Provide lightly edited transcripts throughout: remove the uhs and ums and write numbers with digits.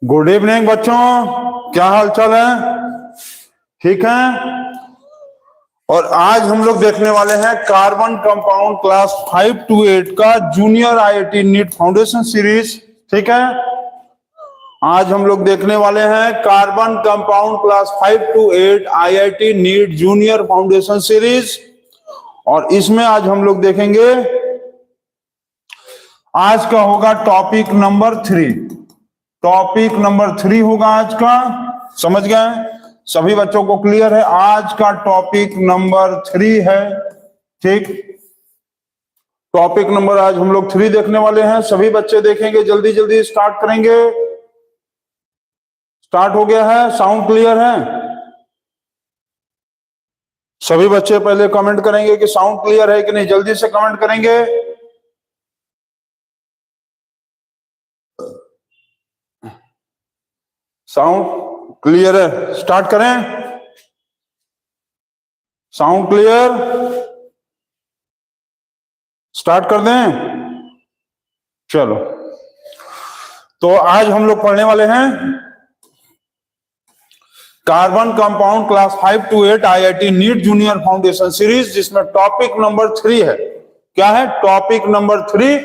Good evening बच्चों, क्या हाल चाल है? ठीक है। और आज हम लोग देखने वाले हैं कार्बन कंपाउंड क्लास 5 to 8 का junior IIT NEET foundation series. ठीक है, आज हम लोग देखने वाले हैं carbon compound class 5 to 8 IIT NEET junior foundation series. और इसमें आज हम लोग देखेंगे, आज का होगा टॉपिक नंबर 3। टॉपिक नंबर 3 होगा आज का। समझ गए? सभी बच्चों को क्लियर है? आज का टॉपिक नंबर 3 है। ठीक, टॉपिक नंबर आज हम लोग 3 देखने वाले हैं। सभी बच्चे देखेंगे, जल्दी जल्दी स्टार्ट करेंगे। स्टार्ट हो गया है? साउंड क्लियर है? सभी बच्चे पहले कमेंट करेंगे कि साउंड क्लियर है कि नहीं, जल्दी से कमेंट करेंगे। साउंड क्लियर है? स्टार्ट करें। Sound clear? स्टार्ट कर दें? चलो, तो आज हम लोग पढ़ने वाले हैं carbon compound class 5 to 8 IIT NEET junior foundation series, जिसमें टॉपिक नंबर 3 है। क्या है? Topic number 3,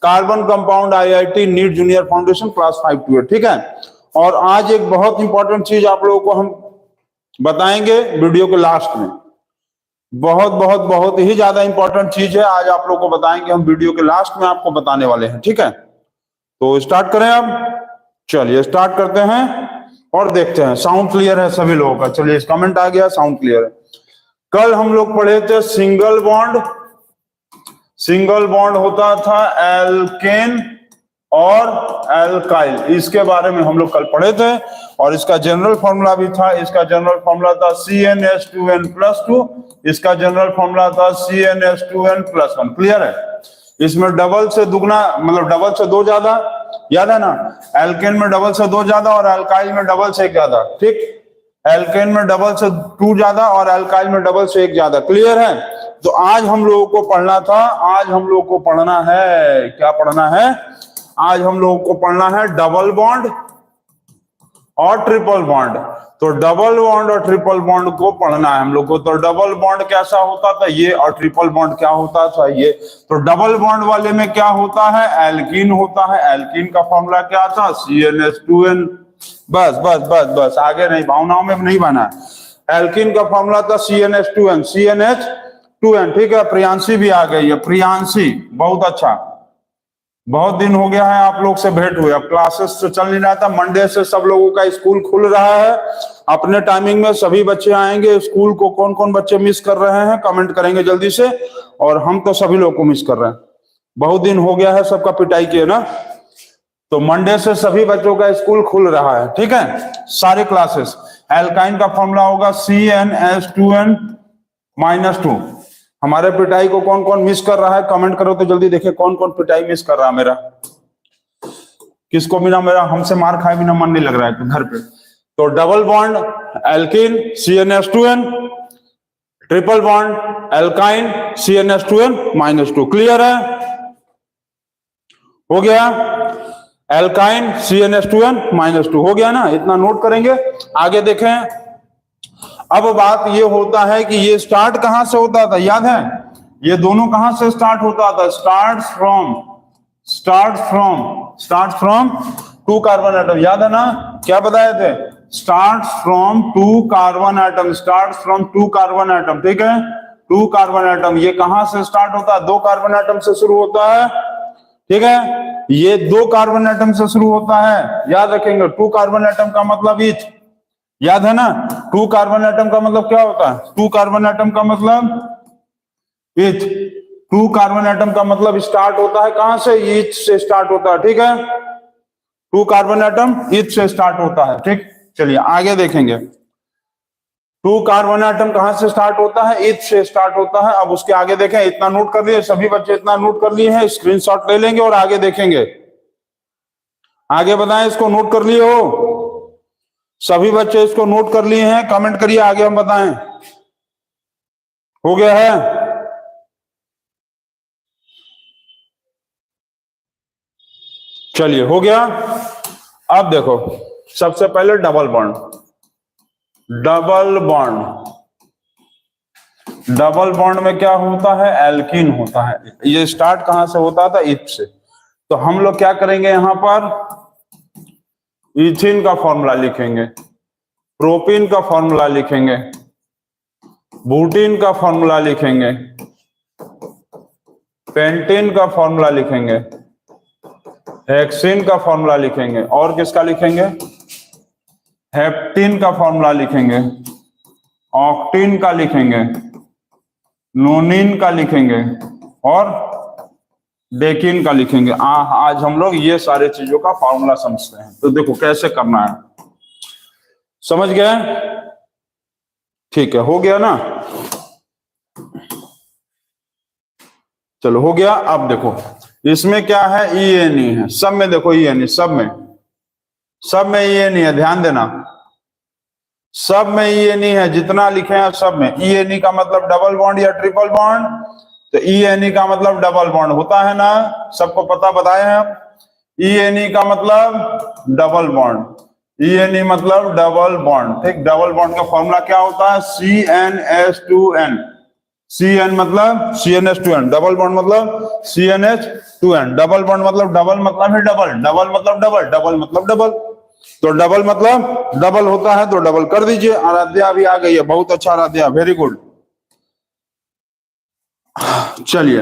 carbon compound IIT NEET junior foundation class 5 to 8। ठीक है, और आज एक बहुत इंपॉर्टेंट चीज आप लोगों को हम बताएंगे वीडियो के लास्ट में। बहुत बहुत बहुत ही ज्यादा इंपॉर्टेंट चीज है, आज आप लोगों को बताएंगे हम वीडियो के लास्ट में, आपको बताने वाले हैं। ठीक है, तो स्टार्ट करें अब। चलिए स्टार्ट करते हैं और देखते हैं। साउंड क्लियर है सभी लोगों का? चलिए, कमेंट आ गया, साउंड क्लियर है। कल हम लोग पढ़े थे सिंगल बॉन्ड। सिंगल बॉन्ड होता था एल्केन और एल्काइल, इसके बारे में हम लोग कल पढ़े थे। और इसका जनरल फॉर्मूला भी था। इसका जनरल फॉर्मूला था CnH2n+2। इसका जनरल फॉर्मूला था CnH2n+1। क्लियर है? इसमें डबल से दुगना, मतलब डबल से 2 ज्यादा, याद है ना? एल्केन में डबल से 2 ज्यादा और एल्काइल में डबल से 1 ज्यादा। ठीक, एल्केन में डबल से 2 ज्यादा और एल्काइल में डबल से 1 ज्यादा। क्लियर है? तो आज हम लोगों को पढ़ना था, आज हम लोगों को पढ़ना है, क्या पढ़ना है? आज हम लोगों को पढ़ना है डबल बॉन्ड और ट्रिपल बॉन्ड। तो डबल बॉन्ड और ट्रिपल बॉन्ड को पढ़ना है हम लोग को। तो डबल बॉन्ड कैसा होता था ये, और ट्रिपल बॉन्ड क्या होता था ये। तो डबल बॉन्ड वाले में क्या होता है? एल्कीन होता है। एल्कीन का फॉर्मूला क्या था? CnH2n। बस बस बस बस, आगे नहीं, भावनाओं में नहीं बना। एल्कीन का फॉर्मूला था CnH2n, CnH2n। ठीक है, प्रियांशी भी आ गई है, प्रियांशी, बहुत अच्छा। बहुत दिन हो गया है आप लोग से भेंट हुए। अब क्लासेस तो चल नहीं रहा था, मंडे से सब लोगों का स्कूल खुल रहा है। अपने टाइमिंग में सभी बच्चे आएंगे। स्कूल को कौन कौन बच्चे मिस कर रहे हैं कमेंट करेंगे जल्दी से। और हम तो सभी लोग को मिस कर रहे हैं, बहुत दिन हो गया है सबका पिटाई किए ना। तो मंडे से सभी बच्चों का स्कूल खुल रहा है। ठीक है, सारे क्लासेस। एल्काइन का फॉर्मूला होगा CnH2n-2। हमारे पिटाई को कौन कौन मिस कर रहा है कमेंट करो तो जल्दी देखे कौन कौन पिटाई मिस कर रहा है मेरा। किसको बिना मेरा हमसे मार खाए बिना मन नहीं लग रहा है घर पे। तो double bond alkene CnH2n, triple bond alkyne CnH2n-2। Clear है? हो गया? एल्काइन CnH2n-2 हो गया ना? इतना नोट करेंगे, आगे देखें। अब बात ये होता है कि ये स्टार्ट कहां से होता था, याद है? ये दोनों कहां से स्टार्ट होता था? Start from 2 carbon atom. याद है ना? क्या बताए थे? Start from 2 carbon atom. Start from 2 carbon atom. ठीक है, 2 कार्बन एटम। ये कहां से स्टार्ट होता है? 2 कार्बन एटम से शुरू होता है। ठीक है, ये 2 कार्बन एटम से शुरू होता है, याद रखेंगे। 2 कार्बन एटम का मतलब ईच, याद है ना? 2 कार्बन एटम का मतलब क्या होता है? 2 कार्बन एटम का मतलब ईच। 2 कार्बन एटम का मतलब स्टार्ट होता है कहां से? ईच से स्टार्ट होता है। ठीक है, 2 कार्बन एटम ईच से स्टार्ट होता है। ठीक, चलिए आगे देखेंगे। 2 कार्बन एटम कहां से स्टार्ट होता है? ईच से स्टार्ट होता है। अब उसके आगे देखें। इतना नोट कर लिए सभी बच्चे? इतना नोट कर लिए हैं? स्क्रीनशॉट ले लेंगे और आगे देखेंगे। आगे बताएं, इसको नोट कर लिए हो सभी बच्चे? इसको नोट कर लिए हैं? कमेंट करिए, आगे हम बताएं। हो गया है? चलिए, हो गया। अब देखो, सबसे पहले double bond, double bond, double bond में क्या होता है, एल्कीन होता है। ये स्टार्ट कहां से होता था, इथ से। तो हम लोग क्या करेंगे, यहां पर इथिन का फॉर्मूला लिखेंगे, प्रोपीन का फॉर्मूला लिखेंगे, ब्यूटीन का फॉर्मूला लिखेंगे, पेंटीन का फॉर्मूला लिखेंगे, हेक्सीन का फॉर्मूला लिखेंगे, और किसका लिखेंगे, हेप्टीन का फॉर्मूला लिखेंगे, ऑक्टीन का लिखेंगे, नोनिन का लिखेंगे, और डेकिन का लिखेंगे। आज हम लोग ये सारे चीजों का फॉर्मूला समझते हैं। तो देखो कैसे करना है, समझ गए, ठीक है, हो गया ना, चलो हो गया। अब देखो इसमें क्या है, ई है, सब में देखो ई, सब में ई है, ध्यान देना, सब में ई है, जितना लिखे हैं सब में। ई का मतलब डबल बॉन्ड या ट्रिपल बॉन्ड, तो ई का मतलब डबल बॉन्ड होता है ना, सबको पता बताए हैं हम। ई का मतलब डबल बॉन्ड, ई मतलब डबल बॉन्ड, ठीक। डबल बॉन्ड का फॉर्मूला क्या होता है, CnH2n, CN मतलब CnH2n, डबल बॉन्ड मतलब CnH2n, डबल बॉन्ड मतलब डबल मतलब है डबल, डबल मतलब डबल, डबल मतलब डबल, तो डबल मतलब डबल होता है, तो डबल कर दीजिए। आराध्या भी आ गई है, बहुत अच्छा आराध्या, वेरी गुड। चलिए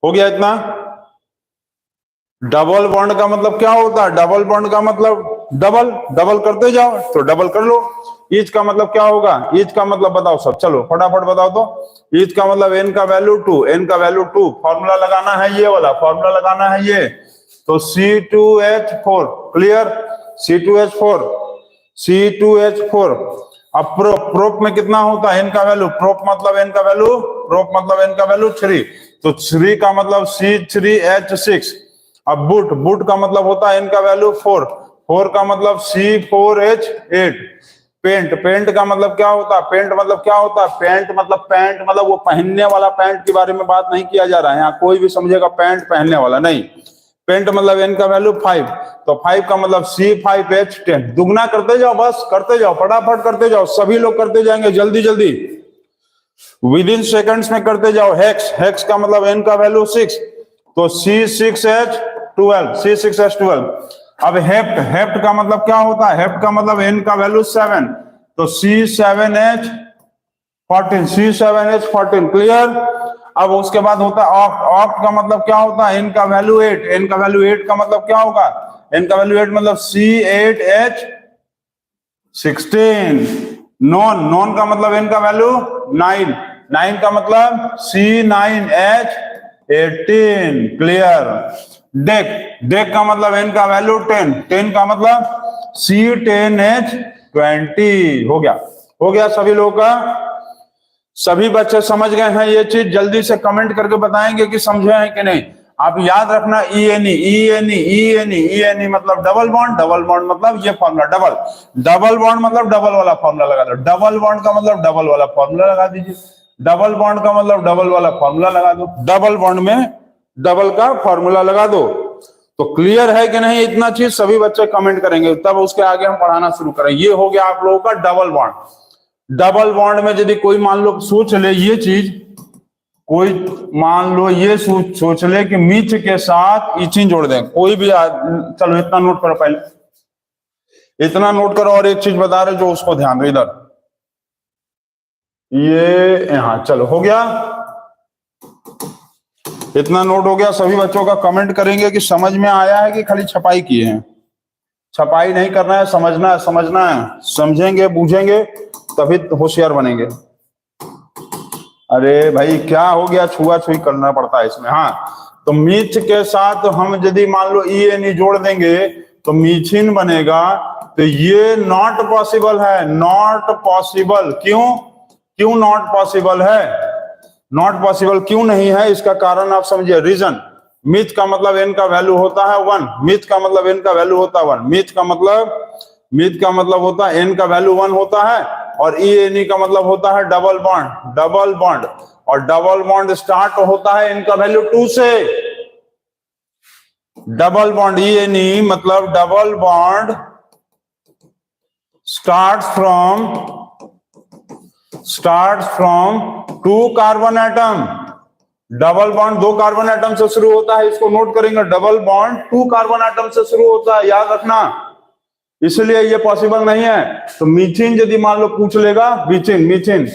हो गया इतना। डबल बॉन्ड का मतलब क्या होता है, डबल बॉन्ड का मतलब डबल, डबल करते जाओ तो डबल कर लो। ईच का मतलब क्या होगा, ईच का मतलब बताओ सब, चलो फटाफट बताओ तो। ईच का मतलब n का वैल्यू 2, n का वैल्यू 2, फॉर्मूला लगाना है ये वाला, फॉर्मूला लगाना है ये, तो C2H4, क्लियर, C2H4, C2H4। अब प्रोप में कितना होता है, n का वैल्यू, प्रोप मतलब n का वैल्यू, प्रोप मतलब n का वैल्यू 3, तो 3 का मतलब C3H6। अब बुट का मतलब होता है n का वैल्यू 4, 4 का मतलब C4H8। पेंट का मतलब क्या होता है, पेंट मतलब क्या होता है, पैंट मतलब वो पहनने वाला पैंट के बारे में बात नहीं किया जा रहा है यहाँ, कोई भी समझेगा पैंट पहनने वाला नहीं। पेंट मतलब n का वैल्यू 5, तो 5 का मतलब C5H10। दुगना करते जाओ, बस करते जाओ, फटाफट करते जाओ, सभी लोग करते जाएंगे, जल्दी जल्दी, विद इन सेकंड्स में करते जाओ। हेक्स का मतलब n का वैल्यू 6, तो C6H12, C6H12। अब हेप्ट का मतलब क्या होता है, हेप्ट का मतलब n का वैल्यू 7, तो C7H14, C7H14, क्लियर। अब उसके बाद होता है ऑक्ट का मतलब क्या होता है, n का वैल्यू 8, n का वैल्यू 8 का मतलब क्या होगा, n का वैल्यू 8 मतलब C8H16। नॉन का मतलब n का वैल्यू 9, 9 का मतलब C9H18, क्लियर। डेक का मतलब n का वैल्यू 10, 10 का मतलब C10H20। हो गया सभी लोगों का, सभी बच्चे समझ गए हैं ये चीज, जल्दी से कमेंट करके बताएंगे कि समझे हैं कि नहीं। आप याद रखना, ई मतलब डबल बॉन्ड, डबल बॉन्ड मतलब ये फॉर्मूला, डबल बॉन्ड मतलब डबल वाला फॉर्मूला लगा दो, डबल बॉन्ड का मतलब डबल वाला फॉर्मूला लगा दीजिए, डबल बॉन्ड का मतलब डबल वाला फॉर्मूला लगा दो, डबल बॉन्ड में डबल का फॉर्मूला लगा दो। तो क्लियर है कि नहीं, इतना चीज सभी बच्चे कमेंट करेंगे, तब उसके आगे हम पढ़ाना शुरू करें। ये हो गया आप लोगों का डबल बॉन्ड। डबल बॉन्ड में यदि कोई मान लो सोच ले ये चीज, कोई मान लो ये सोच ले कि मीथ के साथ इचिन जोड़ दें, कोई भी चलो इतना नोट करो, पहले इतना नोट करो, और एक चीज बता रहे जो उसको ध्यान दो, इधर ये यहां, चलो हो गया, इतना नोट हो गया। सभी बच्चों का कमेंट करेंगे कि समझ में आया है कि खाली छपाई किए हैं। छपाई नहीं करना है, समझना है, समझना है, समझेंगे बूझेंगे तभी होशियार बनेंगे। अरे भाई क्या हो गया, छुआ छुई करना पड़ता है इसमें। हाँ, तो मीथ के साथ हम यदि मान लो ई जोड़ देंगे तो मीथिन बनेगा, तो ये नॉट पॉसिबल है, नॉट पॉसिबल। क्यों नॉट पॉसिबल है, नॉट पॉसिबल क्यों नहीं है, इसका कारण आप समझिए, रीजन। मीथ का मतलब n का वैल्यू होता है 1, मीथ का मतलब n का वैल्यू होता है 1, मीथ का मतलब होता है n का वैल्यू 1 होता है, और ई का मतलब होता है डबल बॉन्ड, और डबल बॉन्ड स्टार्ट होता है n का वैल्यू 2 से। डबल बॉन्ड ई मतलब double bond start from two carbon atom. Double bond दो कार्बन एटम से शुरू होता है, इसको नोट करेंगे। Double bond two carbon atom से शुरू होता है, याद रखना। इसलिए ये पॉसिबल नहीं है। तो मीथेन यदि मान लो पूछ लेगा, मीथेन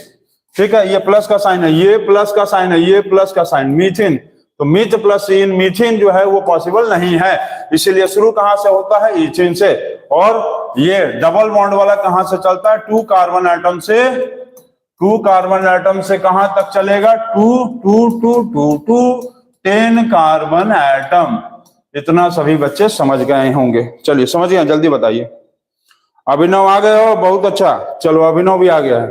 ठीक है, ये प्लस का साइन है, ये प्लस का साइन है, ये प्लस का साइन, मीथेन। तो मीथ प्लस इन मीथेन जो है वो पॉसिबल नहीं है। इसीलिए शुरू कहां से होता है? इथेन से। और ये डबल बॉन्ड वाला कहां से चलता है? टू कार्बन एटम से। टू कार्बन एटम से कहां तक चलेगा? Two two two two two 10 carbon atom. इतना सभी बच्चे समझ गए होंगे। चलिए समझ गए, जल्दी बताइए। अभिनव आ गए हो, बहुत अच्छा। चलो अभिनव भी आ गया है।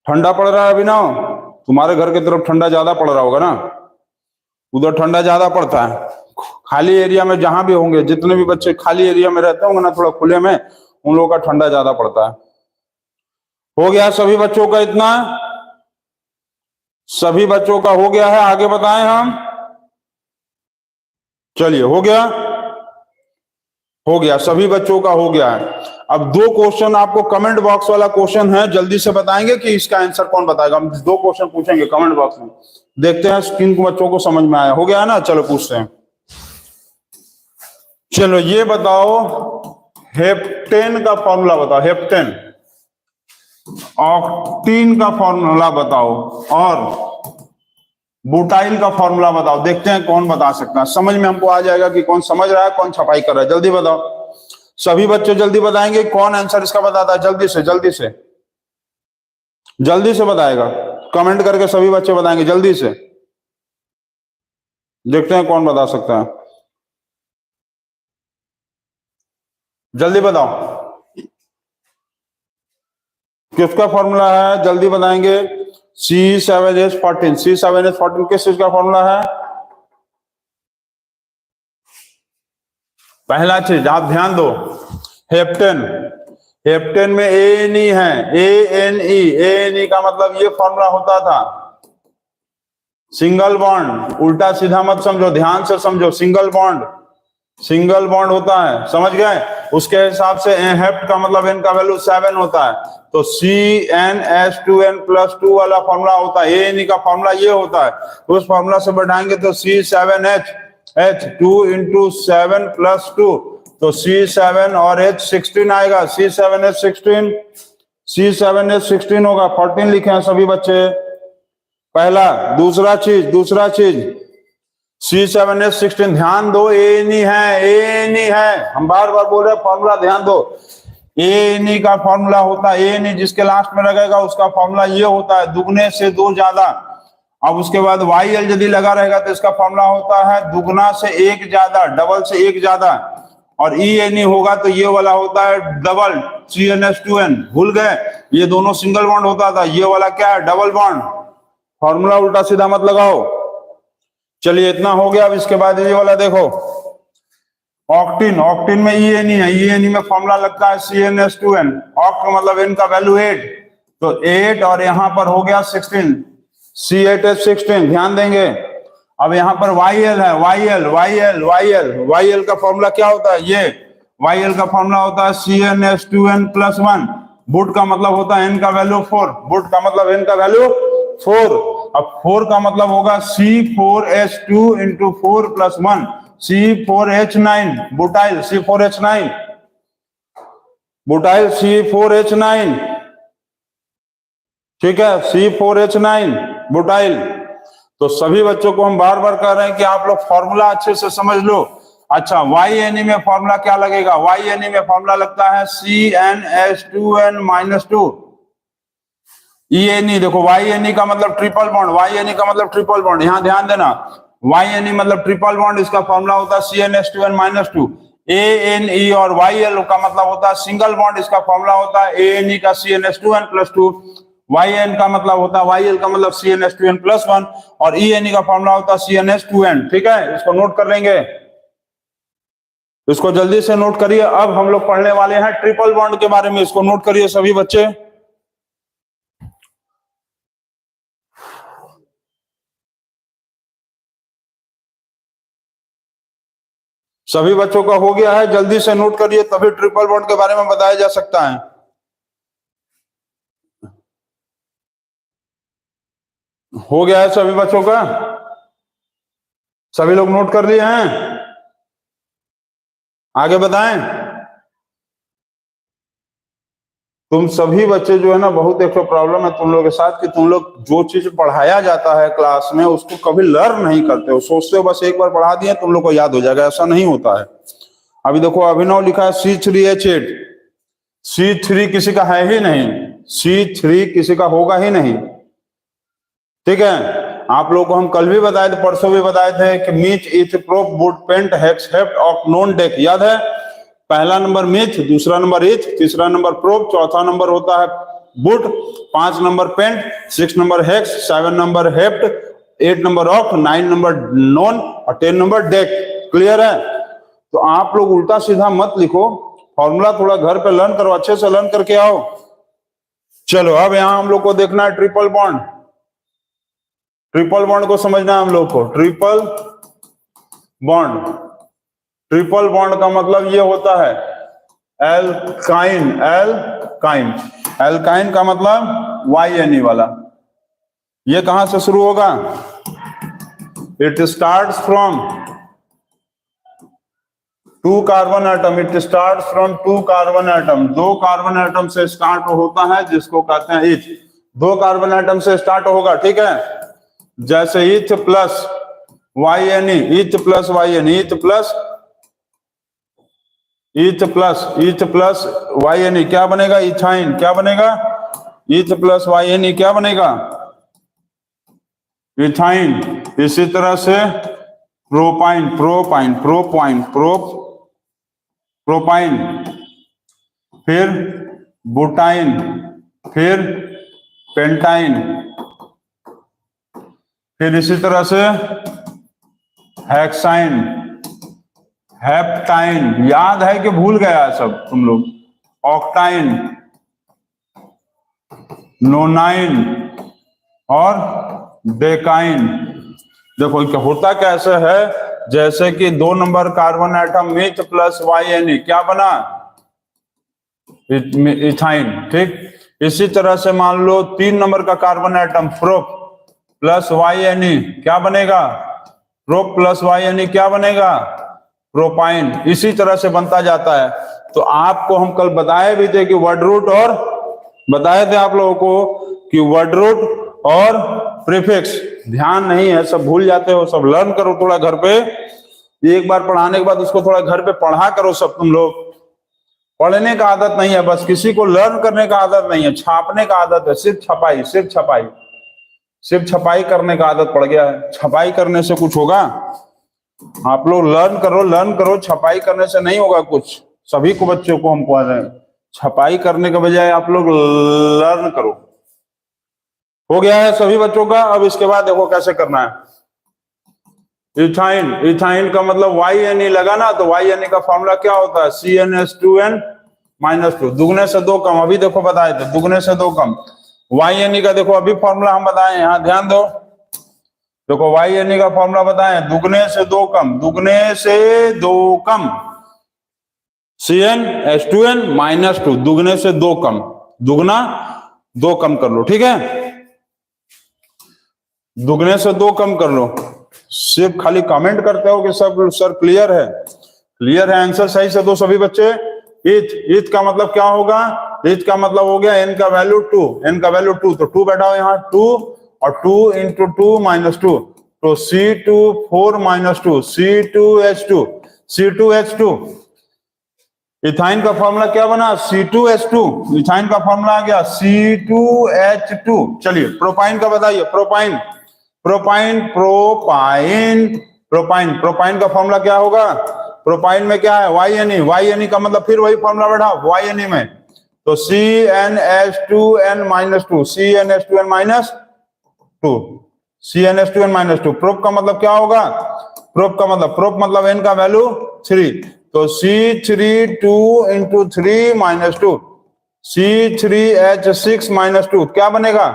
ठंडा पड़ रहा है अभिनव? तुम्हारे घर की तरफ ठंडा ज्यादा पड़ रहा होगा ना, उधर ठंडा ज्यादा पड़ता है। खाली एरिया में जहां भी होंगे, जितने भी बच्चे खाली एरिया में रहते होंगे ना, थोड़ा खुले में, उन लोगों का ठंडा ज्यादा पड़ता है। हो गया सभी बच्चों का? इतना सभी बच्चों का हो गया है? आगे बताएं हम। चलिए हो गया, हो गया, सभी बच्चों का हो गया है। अब दो क्वेश्चन आपको कमेंट बॉक्स वाला क्वेश्चन है, जल्दी से बताएंगे कि इसका आंसर कौन बताएगा। हम दो क्वेश्चन पूछेंगे कमेंट बॉक्स में, देखते हैं किन बच्चों को समझ में आया। हो गया है ना? चलो पूछते हैं। चलो ये बताओ, हेप्टेन का फॉर्मूला बताओ। हेप्टेन, ऑक्टीन का फॉर्मूला बताओ, और बुटाइल का फॉर्मूला बताओ। देखते हैं कौन बता सकता है। समझ में हमको आ जाएगा कि कौन समझ रहा है, कौन छपाई कर रहा है। जल्दी बताओ, सभी बच्चे जल्दी बताएंगे कौन आंसर इसका बताता है। जल्दी से जल्दी से जल्दी से बताएगा, कमेंट करके सभी बच्चे बताएंगे जल्दी से। देखते हैं कौन बता सकता है, जल्दी बताओ किसका फॉर्मूला है, जल्दी बताएंगे। C7H14, C7H14 किस चीज का फॉर्मूला है? पहला चीज आप ध्यान दो, हेप्टेन, हेप्टेन में ANE है, ANE, ANE का मतलब ये फॉर्मूला होता था, सिंगल बॉन्ड। उल्टा सीधा मत समझो, ध्यान से समझो। सिंगल बॉन्ड, सिंगल बॉन्ड होता है, समझ गए? उसके हिसाब से हेप्ट का मतलब N का वैल्यू 7 होता है, तो CnH2n+2 वाला फॉर्मूला होता है। ANE का फॉर्मूला ये होता है, उस फॉर्मूला से बढ़ाएंगे तो C7H2 इंटू 7+2, तो C7 और H16 आएगा। C7H16, C7H16 होगा। 14 लिखे हैं सभी बच्चे, पहला। दूसरा चीज C7H16, ध्यान दो, ANE है, ANE है, हम बार बार बोल रहे हैं फॉर्मूला ध्यान दो। ANE का फॉर्मूला होता है, ANE जिसके लास्ट में लगेगा उसका फॉर्मूला ये होता है, दुगने से दो ज्यादा। अब उसके बाद YL यदि लगा रहेगा तो इसका फॉर्मूला होता है दुगना से एक ज्यादा, डबल से एक ज्यादा। और ENE होगा तो ये वाला होता है डबल, CnH2n। भूल गए, ये दोनों सिंगल बॉन्ड होता था, ये वाला क्या है? Double bond. फॉर्मूला उल्टा सीधा मत लगाओ। चलिए इतना हो गया। अब इसके बाद ये वाला देखो, ऑक्टीन, ऑक्टीन में ENE है, ENE में फॉर्मूला लगता है CnH2n। ऑक्ट का मतलब N का वैल्यू 8, तो 8 और यहां पर हो गया 16, C8H16। ध्यान देंगे। अब यहां पर YL है, YL का फॉर्मूला क्या होता है? ये YL का फॉर्मूला होता है CnH2n+1। बुट का मतलब होता है N का वैल्यू 4, बुट का मतलब N का वैल्यू 4। अब 4 का मतलब होगा C4H2 into 4+1, C4H9, butyl C4H9, butyl C4H9, ठीक है, C4H9 बुटाइल। तो सभी बच्चों को हम बार बार कह रहे हैं कि आप लोग फॉर्मूला अच्छे से समझ लो। अच्छा, YNE में फॉर्मूला क्या लगेगा? YNE में फॉर्मूला लगता है CnH2n-2। ENE देखो, YNE का मतलब ट्रिपल बॉन्ड, YNE का मतलब ट्रिपल बॉन्ड, यहां ध्यान देना। YNE मतलब ट्रिपल बॉन्ड, इसका फॉर्मूला होता है CnH2n-2। ANE और YL का मतलब होता है सिंगल बॉन्ड, इसका फॉर्मूला होता है ANE का CnH2n+2। YN का मतलब होता है, YL का मतलब CnH2n+1, और ENE का फॉर्मूला होता है CnH2n। ठीक है, इसको नोट कर लेंगे, इसको जल्दी से नोट करिए। अब हम लोग पढ़ने वाले हैं ट्रिपल बॉन्ड के बारे में, इसको नोट करिए सभी बच्चे। सभी बच्चों का हो गया है? जल्दी से नोट करिए, तभी ट्रिपल बॉन्ड के बारे में बताया जा सकता है। हो गया है सभी बच्चों का? सभी लोग नोट कर लिए हैं? आगे बताएं। तुम सभी बच्चे जो है ना, बहुत एक प्रॉब्लम है तुम लोग के साथ कि तुम लोग जो चीज पढ़ाया जाता है क्लास में उसको कभी लर्न नहीं करते हो। सोचते हो बस एक बार पढ़ा दिए तुम लोग को याद हो जाएगा, ऐसा नहीं होता है। अभी देखो अभिनव लिखा है C3H8, C3 किसी का है ही नहीं, C3 किसी का होगा ही नहीं, ठीक है। आप लोगों को हम कल भी बताए थे, परसों भी बताए थे कि मीच, इथ, प्रोप, बुट, पेंट, हेक्स, हेप्ट, ऑक, नॉन, डेक, याद है? पहला नंबर मीच, दूसरा नंबर इथ, तीसरा नंबर प्रोप, चौथा नंबर होता है but, 5 number pent, 6 number hex, 7 number hept, 8 number oct, 9 number non और 10 नंबर डेक। क्लियर है? तो आप लोग उल्टा सीधा मत लिखो, फॉर्मूला थोड़ा घर पे लर्न करो, अच्छे से लर्न करके आओ। चलो अब यहां हम लोग को देखना है ट्रिपल बॉन्ड। ट्रिपल बॉन्ड को समझना है हम लोग को। ट्रिपल बॉन्ड, ट्रिपल बॉन्ड का मतलब ये होता है एल्काइन। एल्काइन, एल्काइन का मतलब YNE वाला। ये कहां से शुरू होगा? It starts from 2 carbon atom. It starts from 2 carbon atom. 2 carbon atom से स्टार्ट होता है, जिसको कहते हैं इथ। 2 कार्बन एटम से स्टार्ट होगा, ठीक है। जैसे इथ प्लस YNE, इथ प्लस YNE, इथ प्लस YNE क्या बनेगा? इथाइन। क्या बनेगा? इथ प्लस YNE क्या बनेगा? इथाइन। इसी तरह से प्रोपाइन, प्रोपाइन, प्रोपाइन, प्रोपाइन, फिर बुटाइन, फिर पेंटाइन, फिर इसी तरह से हेक्साइन, हेप्टाइन, याद है कि भूल गया सब तुम लोग? ऑक्टाइन, नोनाइन और डेकाइन। देखो क्या होता कैसे है, जैसे कि 2 number carbon atom myth plus YNE क्या बना? इथाइन, ठीक। इसी तरह से मान लो 3 नंबर का carbon atom prop plus YNE क्या बनेगा? प्रोप प्लस YNE क्या बनेगा? प्रोपाइन। इसी तरह से बनता जाता है। तो आपको हम कल बताए भी थे कि वर्ड रूट, और बताए थे आप लोगों को कि वर्ड रूट और प्रीफिक्स ध्यान नहीं है, सब भूल जाते हो। सब लर्न करो थोड़ा घर पे, एक बार पढ़ाने के बाद उसको थोड़ा घर पे पढ़ा करो सब। तुम लोग पढ़ने का आदत नहीं है, बस किसी को लर्न करने का आदत नहीं है, छापने का आदत है। सिर्फ छपाई, सिर्फ छपाई, सिर्फ छपाई करने का आदत पड़ गया है। छपाई करने से कुछ होगा? आप लोग लर्न करो, लर्न करो। छपाई करने से नहीं होगा कुछ। सभी को, बच्चों को हम कह रहे हैं, छपाई करने के बजाय आप लोग लर्न करो। हो गया है सभी बच्चों का? अब इसके बाद देखो कैसे करना है। इथाइन, इथाइन का मतलब YNE लगा ना, तो YNE का फॉर्मूला क्या होता है? CnH2n-2, दुगने से 2 कम। अभी देखो बताए थे, दुगने से 2 कम। YNE का देखो अभी फॉर्मूला हम बताए, यहां ध्यान दो। देखो YNE का फॉर्मूला बताएं, दुगने से 2 कम, दुगने से 2 कम, CnH2n-2, दुगने से 2 कम, दुगना 2 कम कर लो, ठीक है। दुगने से 2 कम कर लो। सिर्फ खाली कमेंट करते हो कि सब सर क्लियर है, क्लियर है। आंसर सही से दो सभी बच्चे। इथ, इथ का मतलब क्या होगा? इथ का मतलब हो गया n का वैल्यू 2, n का वैल्यू 2, तो 2 बैठाओ यहाँ, 2 और 2 into 2 minus 2, तो C24 minus 2, C2H2, C2H2। Ethyne का फॉर्मूला क्या बना? C2H2। इथाइन का फॉर्मूला आ गया C2H2। चलिए प्रोपाइन का बताइए। Propyne, propyne, propyne, propyne, propyne का फॉर्मूला क्या होगा? प्रोपाइन में क्या है? YNE, YNE का मतलब फिर वही फॉर्मूला बैठाओ YNE में, तो CnH2n-2, CnH2n-2, CnH2n-2। प्रोप का मतलब क्या होगा? प्रोप का मतलब, प्रोप मतलब n का वैल्यू 3, तो C32 into 3 minus 2, C3H6 minus 2 क्या बनेगा?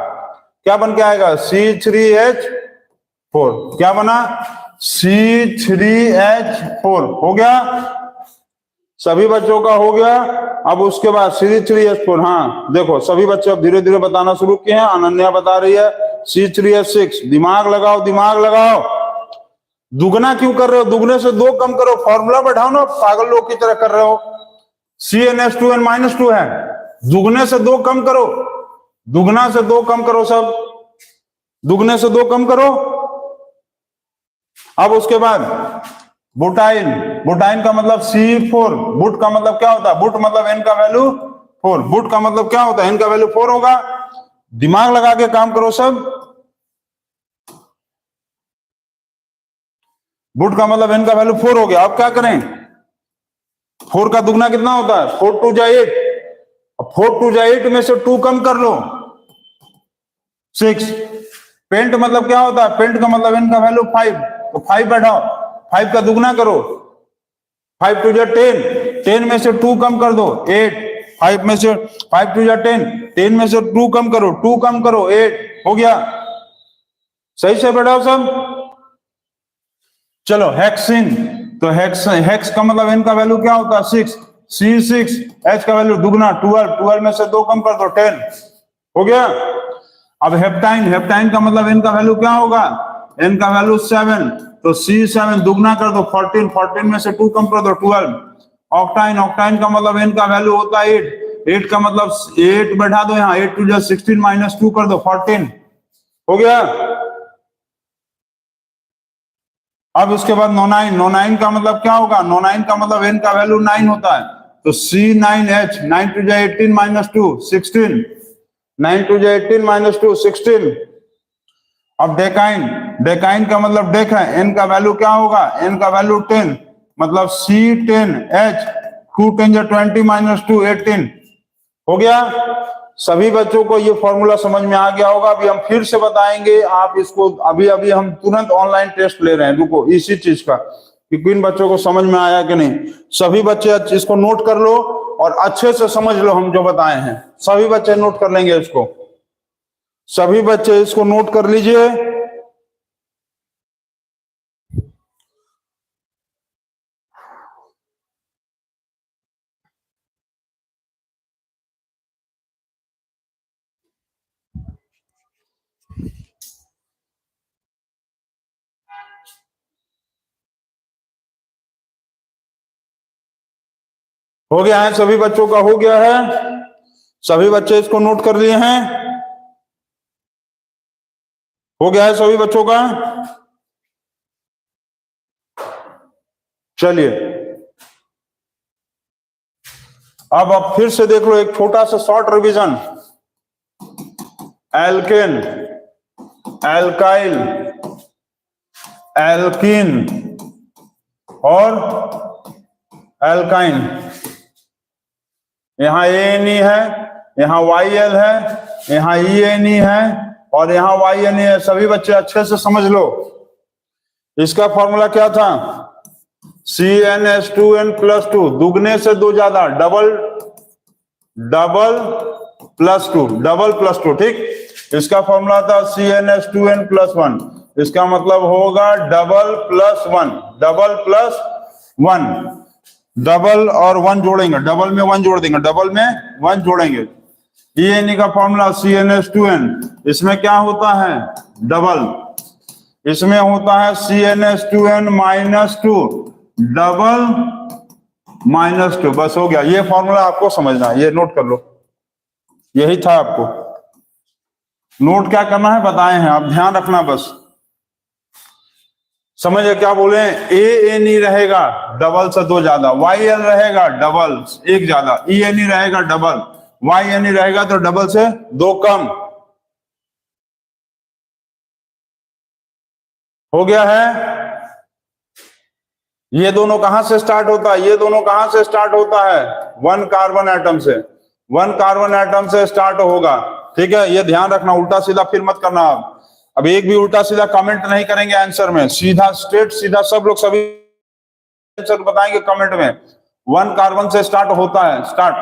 क्या बन के आएगा? C3H4। क्या बना? C3H4 हो गया, सभी बच्चों का हो गया। अब उसके बाद C3H4, हाँ देखो सभी बच्चे अब धीरे धीरे बताना शुरू किए हैं। अनन्या बता रही है C3H6, दिमाग लगाओ दिमाग लगाओ। दुगना क्यों कर रहे हो, दुगने से दो कम करो, फॉर्मूला बढ़ाओ ना, पागल लोग की तरह कर रहे हो। CnH2n-2 है, दुगने से दो कम करो, दुगना से दो कम करो, सब दुगने से दो कम करो। अब उसके बाद बुटाइन, बुटाइन का मतलब C4, बुट का मतलब क्या होता है, बुट मतलब n का वैल्यू 4, बुट का मतलब क्या होता है, n का वैल्यू 4 होगा। दिमाग लगा के काम करो सब। बुट का मतलब n का वैल्यू 4 हो गया। अब क्या करें, 4 का दुगना कितना होता है, 4 2 जा 8, 4 2 जा 8 में से 2 कम कर लो, 6। पेंट मतलब क्या होता है, पेंट का मतलब n का वैल्यू 5, तो 5 बैठाओ, 5 का दुगना करो, 5 2 जा 10, 10 में से 2 कम कर दो 8, 5 में से 5 2 जा 10, 10 में से 2 कम करो, 2 कम करो 8, हो गया। सही से बैठाओ सब। चलो हेक्सिन, तो हेक्स का मतलब n का वैल्यू क्या होता है 6, C6, H का वैल्यू दुगना 12, 12 में से 2 कम कर दो 10, हो गया। अब हेप्टाइन, हेप्टाइन का मतलब n का वैल्यू क्या होगा, n का वैल्यू 7, तो C7 दुगना कर दो 14, 14 में से 2 कम कर दो 12। ऑक्टाइन, ऑक्टाइन का मतलब n का वैल्यू होता है 8, 8 का मतलब 8 बैठा दो यहाँ, 8 2 जा 16 माइनस 2 कर दो 14, हो गया। अब उसके बाद नोनाइन, नोनाइन का मतलब क्या होगा, नोनाइन का मतलब n का वैल्यू 9 होता है, तो C9H, 9 2 जा 18 माइनस 2 16, 9 2 जा 18 माइनस 2 16। अब डेकाइन, डेकाइन का मतलब डेक है, n का वैल्यू क्या होगा, n का वैल्यू 10, मतलब C10H, 2 10 जा 20 माइनस 2 18, हो गया। सभी बच्चों को ये फॉर्मूला समझ में आ गया होगा। अभी हम फिर से बताएंगे आप इसको, अभी अभी हम तुरंत ऑनलाइन टेस्ट ले रहे हैं, रुको इसी चीज का कि किन बच्चों को समझ में आया कि नहीं। सभी बच्चे इसको नोट कर लो और अच्छे से समझ लो हम जो बताए हैं, सभी बच्चे नोट कर लेंगे इसको, सभी बच्चे इसको नोट कर लीजिए। हो गया है, सभी बच्चों का हो गया है, सभी बच्चे इसको नोट कर लिए हैं, हो गया है सभी बच्चों का। चलिए अब आप फिर से देख लो एक छोटा सा short revision. Alkane, alkyl, alkene और एल्काइन। यहां ANE है, यहां YL है, यहां ENE है और यहां YNE है। सभी बच्चे अच्छे से समझ लो। इसका फॉर्मूला क्या था, CnH2n+2, दुगने से दो ज्यादा, double double plus 2, double plus 2, ठीक। इसका फॉर्मूला था CnH2n+1, इसका मतलब होगा double plus 1, double plus 1, double और 1 जोड़ेंगे, डबल में 1 जोड़ देंगे, डबल में 1 जोड़ेंगे। ENE का फॉर्मूला CnH2n, इसमें क्या होता है डबल, इसमें होता है CnH2n-2, डबल -2, बस हो गया। ये फॉर्मूला आपको समझना है, ये नोट कर लो, यही था आपको नोट क्या करना है बताए हैं, आप ध्यान रखना बस। समझे क्या बोले, ANE रहेगा डबल से दो ज्यादा, YL रहेगा डबल एक ज्यादा, ENE रहेगा डबल, YNE रहेगा तो डबल से दो कम, हो गया है। ये दोनों कहां से स्टार्ट होता है, ये दोनों कहां से स्टार्ट होता है, 1 कार्बन एटम से, 1 कार्बन एटम से स्टार्ट होगा, ठीक है। ये ध्यान रखना, उल्टा सीधा फिर मत करना आप। अब एक भी उल्टा सीधा कमेंट नहीं करेंगे आंसर में, सीधा स्ट्रेट सीधा सब लोग सभी आंसर बताएंगे कमेंट में। 1 कार्बन से स्टार्ट होता है, स्टार्ट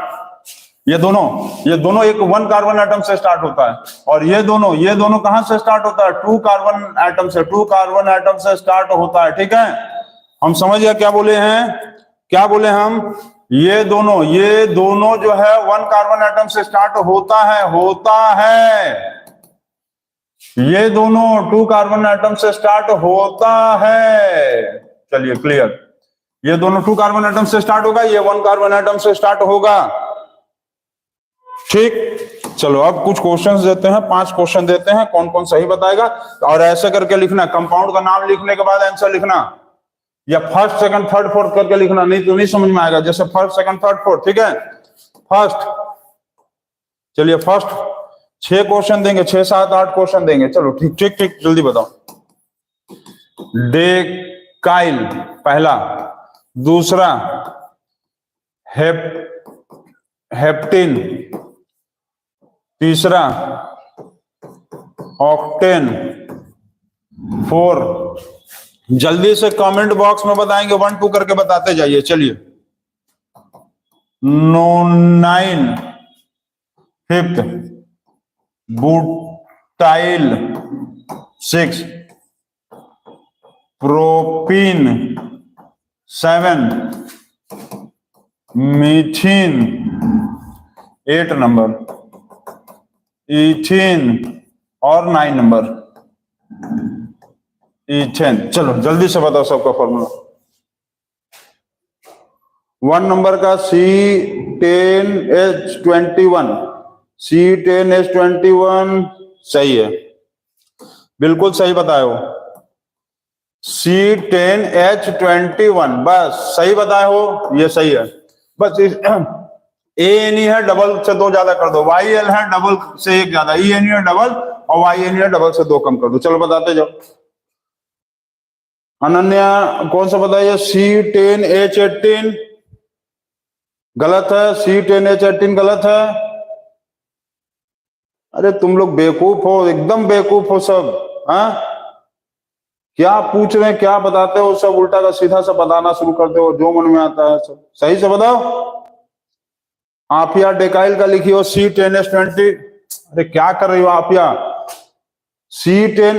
ये दोनों एक 1 कार्बन एटम से स्टार्ट होता है, और ये दोनों कहां से स्टार्ट होता है? 2 कार्बन एटम से, 2 कार्बन एटम से स्टार्ट होता है। ठीक है, हम समझ गए क्या बोले हम? ये दोनों जो है 1 कार्बन एटम से स्टार्ट होता है। ये दोनों 2 कार्बन एटम से स्टार्ट होता है। चलिए क्लियर, ये दोनों 2 कार्बन एटम से स्टार्ट होगा, ये 1 कार्बन एटम से स्टार्ट होगा। ठीक, चलो अब कुछ क्वेश्चंस देते हैं, 5 क्वेश्चन देते हैं, कौन कौन सही बताएगा। और ऐसे करके लिखना, कंपाउंड का नाम लिखने के बाद आंसर लिखना, या फर्स्ट सेकंड थर्ड फोर्थ करके लिखना, नहीं तो नहीं समझ में आएगा। जैसे फर्स्ट सेकंड थर्ड फोर्थ, ठीक है। फर्स्ट, चलिए फर्स्ट 6 क्वेश्चन देंगे, 6 7 8 क्वेश्चन देंगे। चलो ठीक, जल्दी बताओ। डेकाइल पहला, दूसरा हेप्टेन, तीसरा ऑक्टेन, 4। जल्दी से कमेंट बॉक्स में बताएंगे, 1 2 करके बताते जाइए। चलिए 9 5th butyl, 6 propene, 7 methane, 8 number ethane, और 9 नंबर इथेन। चलो जल्दी से बताओ सबका फॉर्मूला। 1 नंबर का C10H21, C10H21 सही है, बिल्कुल सही बताए हो। C10H21 बस सही बताए हो, ये सही है। बस ANE है, डबल से 2 ज्यादा कर दो। YL है, डबल से 1 ज्यादा। ENE है डबल, और YNE है डबल से 2 कम कर दो। चलो बताते जाओ। अनन्या कौन सा बताइए? C10H18 गलत है, C10H18 गलत है। अरे तुम लोग बेवकूफ हो, एकदम बेवकूफ हो सब। हाँ, क्या पूछ रहे हैं, क्या बताते हो, सब उल्टा का सीधा सा बताना शुरू करते हो, जो मन में आता है सब। सही से बताओ। आफिया डेकाइल का लिखियो C10H20। अरे क्या कर रही हो आफिया? C10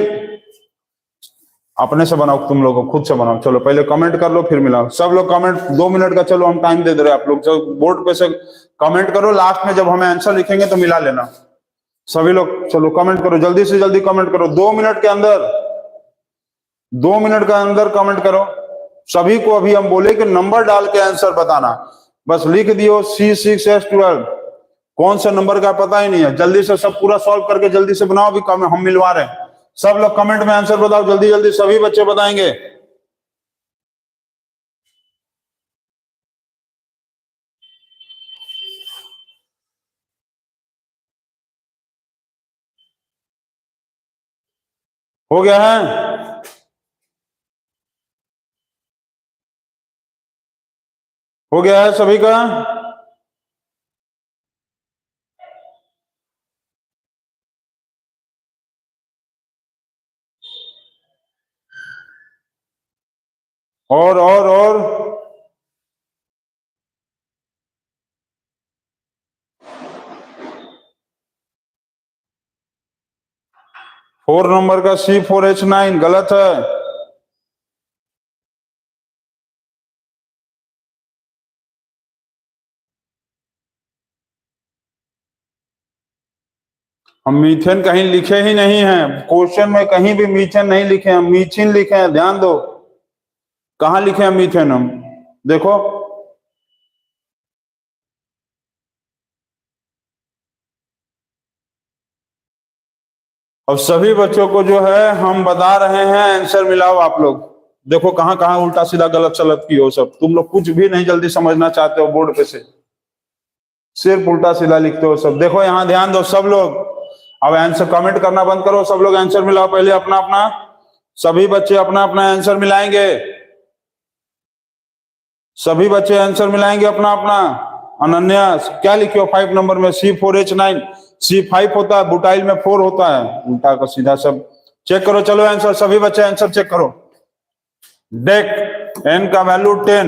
अपने से बनाओ, तुम लोगों खुद से बनाओ। चलो पहले कमेंट कर लो, फिर मिलाओ। सब लोग कमेंट 2 मिनट का, चलो हम टाइम दे दे रहे हैं। आप लोग जो बोर्ड पे से कमेंट करो, लास्ट में जब हमें आंसर लिखेंगे तो मिला लेना सभी लोग। चलो कमेंट करो, जल्दी से जल्दी कमेंट करो। 2 मिनट के अंदर, 2 मिनट के अंदर कमेंट करो। सभी को अभी हम बोले कि नंबर डाल के आंसर बताना। बस लिख दियो C6H12, कौन सा नंबर का पता ही नहीं है। जल्दी से सब पूरा सॉल्व करके जल्दी से बनाओ, अभी हम मिलवा रहे हैं। सब लोग कमेंट में आंसर बताओ, जल्दी जल्दी, सभी बच्चे बताएंगे। हो गया है? हो गया है सभी का? और 4 नंबर का C4H9 गलत है। हम मीथेन कहीं लिखे ही नहीं है, क्वेश्चन में कहीं भी मीथेन नहीं लिखे हैं, मीथेन लिखे हैं। ध्यान दो, कहां लिखे हैं मीथेन हम? देखो, अब सभी बच्चों को जो है हम बता रहे हैं, आंसर मिलाओ आप लोग। देखो कहां कहां उल्टा सीधा गलत सलत की हो सब। तुम लोग कुछ भी नहीं जल्दी समझना चाहते हो, बोर्ड पे से सिर्फ उल्टा सीधा लिखते हो सब। देखो यहाँ ध्यान दो सब लोग। अब आंसर कमेंट करना बंद करो, सब लोग आंसर मिलाओ पहले अपना अपना। सभी बच्चे अपना अपना आंसर मिलाएंगे, सभी बच्चे आंसर मिलाएंगे अपना अपना। अनन्या क्या लिखियो 5 नंबर में? C4H9, C5 होता है, बुटाइल में 4 होता है। उल्टा का सीधा सब चेक करो। चलो आंसर, सभी बच्चे आंसर चेक करो। डेक, N का वैल्यू 10,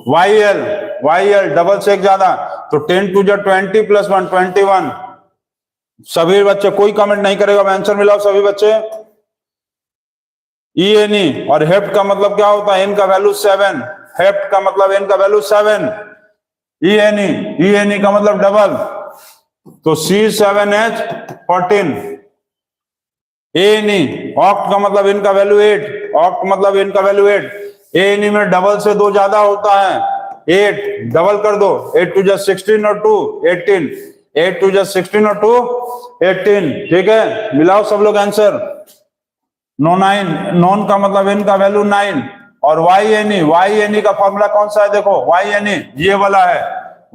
YL डबल से 1 ज्यादा, तो 10 टू जा 20 प्लस 1 21। सभी बच्चे कोई कमेंट नहीं करेगा, आंसर मिलाओ सभी बच्चे। ENE और हेफ्ट का मतलब क्या होता है? एन का वैल्यू 7, हेफ्ट का मतलब एन का वैल्यू 7। ENE का मतलब डबल, तो C7H14। ANE ऑक्ट का मतलब एन का वैल्यू 8, ऑक्ट मतलब एन का वैल्यू 8। ANE में डबल से 2 ज्यादा होता है, 8 डबल कर दो, 8 टू जा 16 और 2 18, 8 टू जा 16 और 2 18। ठीक है, मिलाओ सब लोग आंसर। 9 नॉन का मतलब एन का वैल्यू 9। और YNE का फॉर्मूला कौन सा है? देखो YNE ये वाला है।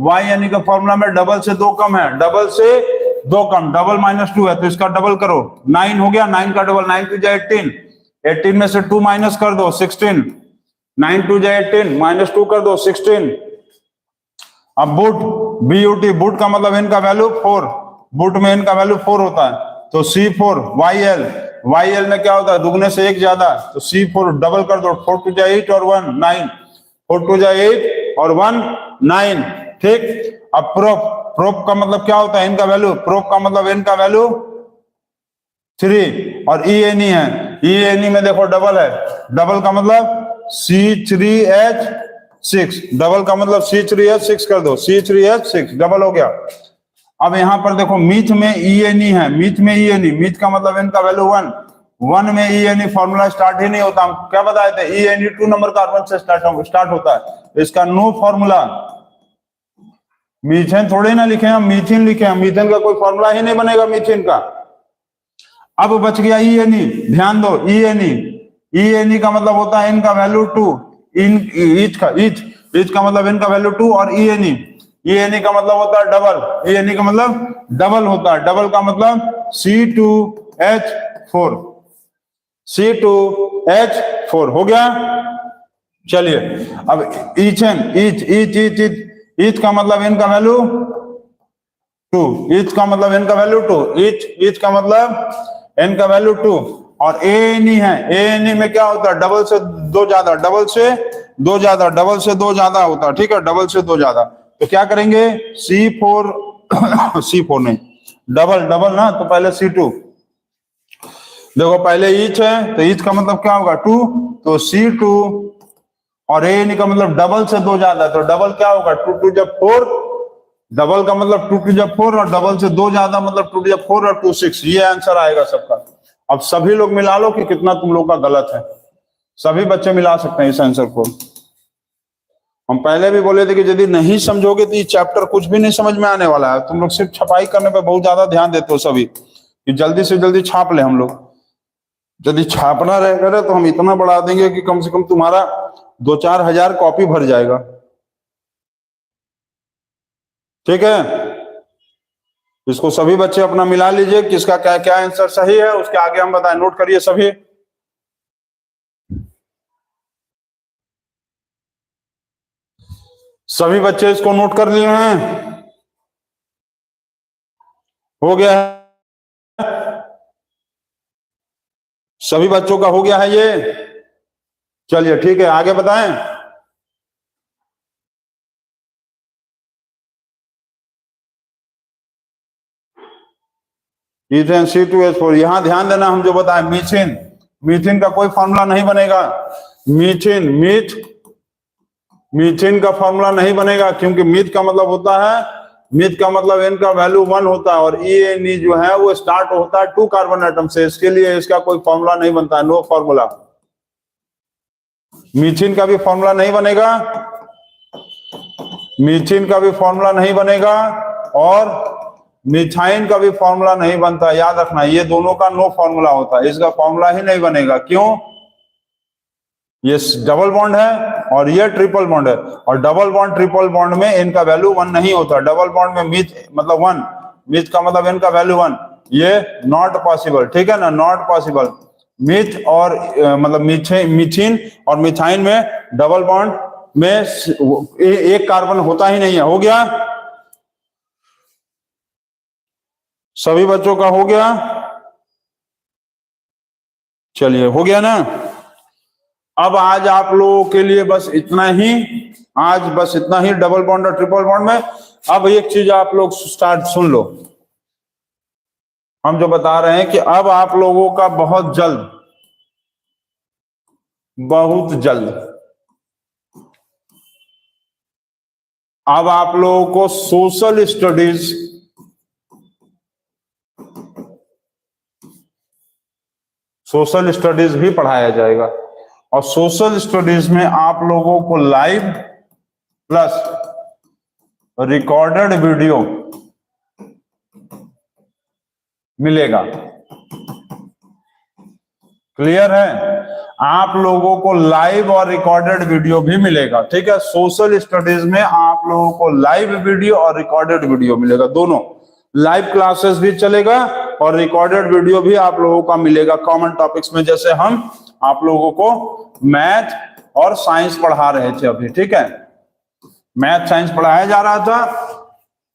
YNE का फॉर्मूला में डबल से 2 कम है, डबल से 2 कम, डबल -2 है तो इसका डबल करो, 9 हो गया। 9 का डबल 9 टू जा 18, 18 में से 2 माइनस कर दो 16, 9 टू जा 18 -2 कर दो 16। अब BUT, बुट का मतलब एन का वैल्यू 4, बुट में एन का वैल्यू 4 होता है, तो C4। YL में क्या होता है? दुगने से 1 ज्यादा, तो C4 डबल कर दो, 4 टू जा 8 और 1 9, 4 टू जा 8 और 1 9। ठीक, अब प्रोप का मतलब क्या होता है? एन का वैल्यू, प्रोप का मतलब एन का वैल्यू 3। और ENE है, ENE में देखो डबल है, डबल का मतलब C3H6, डबल का मतलब C3H6 कर दो, C3H6 डबल हो गया। अब यहां पर देखो मीथ में ENE है, मीथ में ENE, मीथ का मतलब एन का वैल्यू 1 में ENE फॉर्मूला स्टार्ट ही नहीं होता। हम क्या बताए थे? ENE 2 नंबर कार्बन से स्टार्ट होता है, इसका नो फॉर्मूला। मीथेन थोड़े ना लिखे हम, मीथेन लिखे हैं, मीथेन का कोई फॉर्मूला ही नहीं बनेगा मीथेन का। अब बच गया ENE, ध्यान दो ENE का मतलब होता है एन का वैल्यू 2, ईच का मतलब एन का वैल्यू 2। और ENE का मतलब होता है डबल, ENE का मतलब डबल होता है, डबल का मतलब C2H4, C2H4 हो गया। चलिए अब ईच का मतलब एन का वैल्यू 2, ईच का मतलब एन का वैल्यू 2, ईच का मतलब एन का वैल्यू 2। और ANE है, ANE में क्या होता है? डबल से 2 ज्यादा, डबल से 2 ज्यादा, डबल से 2 ज्यादा होता है। ठीक है, डबल से 2 ज्यादा, तो क्या करेंगे? C4 C4 नहीं, डबल ना, तो पहले C2। देखो पहले ईच है, तो ईच का मतलब क्या होगा? 2, तो C2। और ANE का मतलब डबल से 2 ज्यादा, तो डबल क्या होगा? 2 टू जब 4, डबल का मतलब 2 टू जब 4, और डबल से 2 ज्यादा मतलब 2 टू जब 4 और 2 6। ये आंसर आएगा सबका। अब सभी लोग मिला लो कि कितना तुम लोग का गलत है। सभी बच्चे मिला सकते हैं इस आंसर को। हम पहले भी बोले थे कि यदि नहीं समझोगे तो ये चैप्टर कुछ भी नहीं समझ में आने वाला है। तुम लोग सिर्फ छपाई करने पे बहुत ज्यादा ध्यान देते हो सभी, कि जल्दी से जल्दी छाप ले हम लोग। यदि छापना रहेगा तो हम इतना बढ़ा देंगे कि कम से कम तुम्हारा 2-4 हजार कॉपी भर जाएगा। ठीक है, इसको सभी बच्चे अपना मिला लीजिए, किसका क्या क्या आंसर सही है, उसके आगे हम बताएं। नोट करिए सभी। सभी बच्चे इसको नोट कर लिए हैं? हो गया है? सभी बच्चों का हो गया है ये? चलिए ठीक है, आगे बताएं। ईथेन C2H4, यहां ध्यान देना, हम जो बताएं मीथेन का कोई फॉर्मूला नहीं बनेगा। मीथेन का फॉर्मूला नहीं बनेगा, क्योंकि मीथ का मतलब होता है, मीथ का मतलब एन का वैल्यू 1 होता है, और ENE जो है वो स्टार्ट होता है 2 कार्बन एटम से, इसके लिए इसका कोई फॉर्मूला नहीं बनता है, नो फॉर्मूला। मीथेन का भी फॉर्मूला नहीं बनेगा, मीथेन का भी फॉर्मूला नहीं बनेगा, और मिथाइन का भी फॉर्मूला नहीं बनता। याद रखना, ये दोनों का नो फॉर्मूला होता है, इसका फॉर्मूला ही नहीं बनेगा। क्यों? ये डबल बॉन्ड है और ये ट्रिपल बॉन्ड है, और डबल बॉन्ड ट्रिपल बॉन्ड में एन का वैल्यू 1 नहीं होता। डबल बॉन्ड में मीथ मतलब 1, मीथ का मतलब एन का वैल्यू 1, ये नॉट पॉसिबल। ठीक है ना, नॉट पॉसिबल। मीथ और मतलब मीथेन और मिथाइन में डबल बॉन्ड में एक कार्बन होता ही नहीं है। हो गया? सभी बच्चों का हो गया? चलिए, हो गया ना। अब आज आप लोगों के लिए बस इतना ही, आज बस इतना ही। डबल बॉन्ड और ट्रिपल बॉन्ड में अब एक चीज आप लोग स्टार्ट सुन लो, हम जो बता रहे हैं कि अब आप लोगों का बहुत जल्द अब आप लोगों को सोशल स्टडीज भी पढ़ाया जाएगा, और सोशल स्टडीज में आप लोगों को लाइव प्लस रिकॉर्डेड वीडियो मिलेगा। क्लियर है? आप लोगों को लाइव और रिकॉर्डेड वीडियो भी मिलेगा, ठीक है। सोशल स्टडीज में आप लोगों को लाइव वीडियो और रिकॉर्डेड वीडियो मिलेगा, दोनों। लाइव क्लासेस भी चलेगा और रिकॉर्डेड वीडियो भी आप लोगों का मिलेगा कॉमन टॉपिक्स में। जैसे हम आप लोगों को मैथ और साइंस पढ़ा रहे थे अभी, ठीक है, मैथ साइंस पढ़ाया जा रहा था,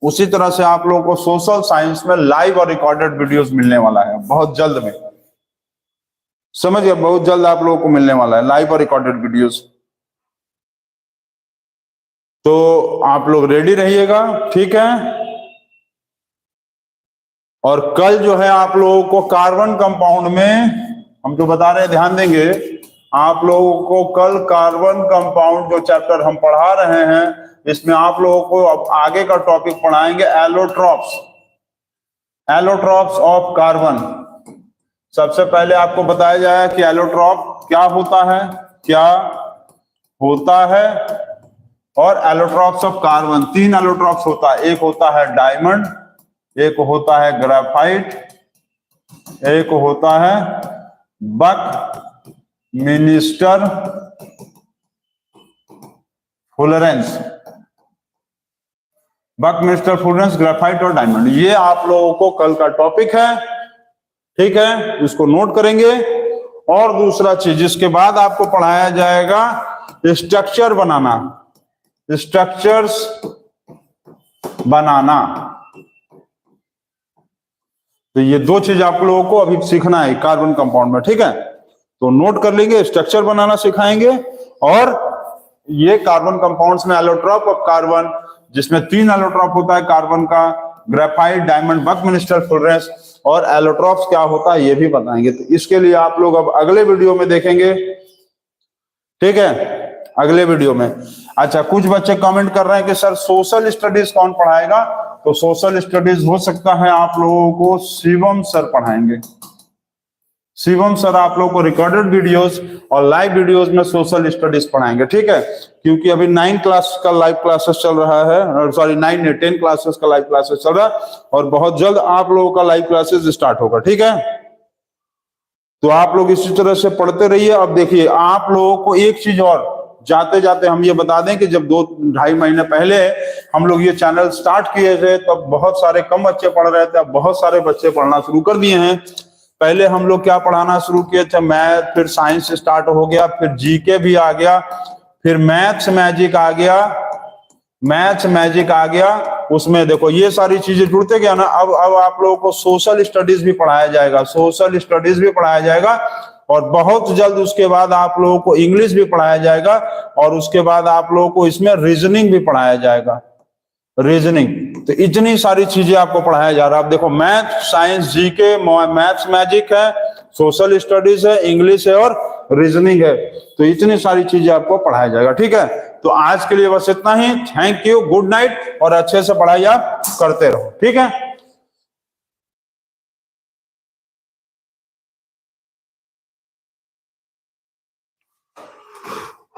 उसी तरह से आप लोगों को सोशल साइंस में लाइव और रिकॉर्डेड वीडियोस मिलने वाला है बहुत जल्द में। समझिए, बहुत जल्द आप लोगों को मिलने वाला है लाइव और रिकॉर्डेड वीडियोस। तो आप लोग रेडी रहिएगा, ठीक है। और कल जो है आप लोगों को कार्बन कंपाउंड में हम जो बता रहे हैं ध्यान देंगे, आप लोगों को कल कार्बन कंपाउंड जो चैप्टर हम पढ़ा रहे हैं, इसमें आप लोगों को अब आगे का टॉपिक पढ़ाएंगे एलोट्रॉप्स ऑफ कार्बन। सबसे पहले आपको बताया जाए कि एलोट्रॉप क्या होता है, और एलोट्रॉप्स ऑफ कार्बन, 3 एलोट्रॉप्स होता है। एक होता है डायमंड, एक होता है ग्रेफाइट, एक होता है बकमिनिस्टर फुलरेंस, ग्रेफाइट और डायमंड। ये आप लोगों को कल का टॉपिक है, ठीक है, इसको नोट करेंगे। और दूसरा चीज, इसके बाद आपको पढ़ाया जाएगा स्ट्रक्चर्स बनाना। तो ये 2 चीज आप लोगों को अभी सीखना है कार्बन कंपाउंड में, ठीक है। तो नोट कर लेंगे, स्ट्रक्चर बनाना सिखाएंगे, और ये कार्बन कंपाउंड्स में एलोट्रॉप ऑफ कार्बन, जिसमें 3 एलोट्रॉप होता है कार्बन का, ग्रेफाइट, डायमंड, बकमिनिस्टर फुलरेंस, और एलोट्रॉप्स क्या होता है ये भी बताएंगे। तो इसके लिए आप लोग अब अगले वीडियो में देखेंगे, ठीक है, अगले वीडियो में। अच्छा, कुछ बच्चे कमेंट कर रहे हैं कि सर सोशल स्टडीज कौन पढ़ाएगा? तो सोशल स्टडीज हो सकता है आप लोगों को शिवम सर पढ़ाएंगे। शिवम सर आप लोगों को रिकॉर्डेड वीडियोस और लाइव वीडियोस में सोशल स्टडीज पढ़ाएंगे, ठीक है। क्योंकि अभी 9 क्लास का लाइव क्लासेस चल रहा है, सॉरी 10 क्लासेस का लाइव क्लासेस चल रहा है, और बहुत जल्द आप लोगों का लाइव क्लासेस स्टार्ट होगा, ठीक है। तो आप लोग इसी तरह से पढ़ते रहिए। अब देखिए, आप लोगों को एक चीज और जाते जाते हम ये बता दें कि जब 2-2.5 महीने पहले हम लोग ये चैनल स्टार्ट किए थे, तब बहुत सारे कम बच्चे पढ़ रहे थे, अब बहुत सारे बच्चे पढ़ना शुरू कर दिए हैं। पहले हम लोग क्या पढ़ाना शुरू किए थे, मैथ, फिर साइंस स्टार्ट हो गया, फिर जीके भी आ गया, फिर मैथ्स मैजिक आ गया। उसमें देखो ये सारी चीजें जुड़ते गया ना। अब आप लोगों को सोशल स्टडीज भी पढ़ाया जाएगा, और बहुत जल्द उसके बाद आप लोगों को इंग्लिश भी पढ़ाया जाएगा, और उसके बाद आप लोगों को इसमें रीजनिंग भी पढ़ाया जाएगा, तो इतनी सारी चीजें आपको पढ़ाया जा रहा है। आप देखो, math, science, GK, maths magic है, सोशल स्टडीज है, इंग्लिश है और रीजनिंग है। तो इतनी सारी चीजें आपको पढ़ाया जाएगा, ठीक है। तो आज के लिए बस इतना ही। थैंक यू, गुड नाइट, और अच्छे से पढ़ाई आप करते रहो, ठीक है।